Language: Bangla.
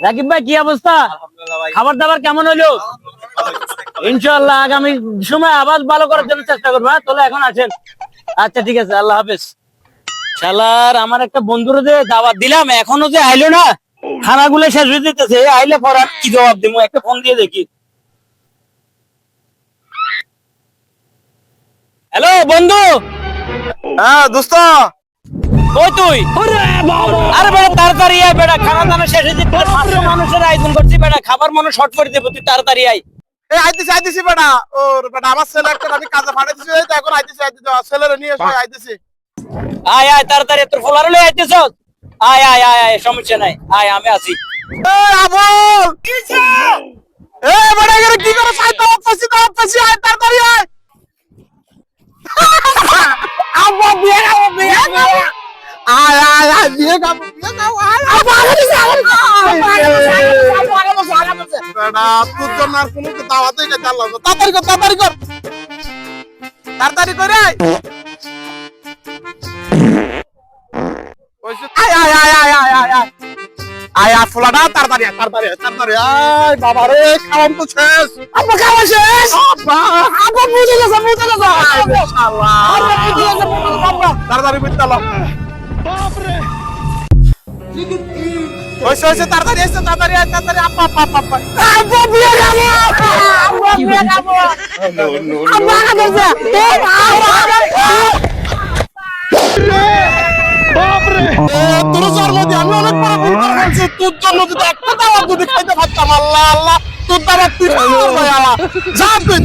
রাকিব ভাই কি অবস্থা? আলহামদুলিল্লাহ ভাই। খাবার দাবার কেমন হলো? ইনশাআল্লাহ আগামী সময় আবার ভালো করার জন্য চেষ্টা করবো। হ্যাঁ তাহলে এখন আছেন। আচ্ছা ঠিক আছে, আল্লাহ হাফেজ। শালার আমার একটা বন্ধুর যে দাওয়াত দিলাম এখনো যে আইলো না, খানাগুলো শেষ হয়ে যেতেছে। আইলে পর আর কি জবাব দিব? একটা ফোন দিয়ে দেখি। হ্যালো বন্ধু। হ্যাঁ দোস্ত, কই তুই? আরে বেটা তাড়াতাড়ি আয় বেটা, খানা দানা শেষ হয়ে যেতে 500 মানুষের আয়োজন করছি বেটা, খাবার মনে শর্ট করে দেবো, তুই তাড়াতাড়ি আয়। এই আইতেছি বেটা। ওর বেটা আমার ছেলে একটা আমি কাজে পাঠাইতেছি, এই তো এখন আইতেছি ছেলেরে নিয়ে এসে আইতেছি। আয় আয় তাড়াতাড়ি, তোর ফোলার হলে আইতেছ। আয় আয় আয় আয়, সমস্যা নাই, আয় আমি আছি। এই আবুল কিছে? এই বেটা এখানে কি করে সাইতে হচ্ছে আয় তাড়াতাড়ি আয়। আব্বা বিয়ে খাবো আয় আয় আয় বিয়ে খাবো আয় আব্বা বেটা তোর জন্য আর কোনো দাওয়াতই খেতে পারলাম না। তাড়াতাড়ি কর তাড়াতাড়ি করে আয়। আয় আয় আয় আয় আয় আয় আয় আয় আয় ফুলাটা তাড়াতাড়ি আয় বাবা রে খাওয়ান তো শেষ। আব্বা খাওয়া শেষ। আব্বা বুঝে গেছে ইনশাআল্লাহ। তাড়াতাড়ি বুঝতে পারলাম। বাপ রে ওইসে তাড়াতাড়ি এসে তাড়াতাড়ি আব্বা আব্বা বিয়ে খাবো আব্বা বিয়ে খাবো আব্বা কাছে তোর জন্মদিন আমি অনেক বড় ভুল করে ফেলছি। তোর জন্য যদি একটা দাওয়াত যদি খাইতে পারতাম, আল্লাহ আল্লাহ তোর দাওয়াত তুই খাওয়ার ভাই আল্লাহ যা তুই।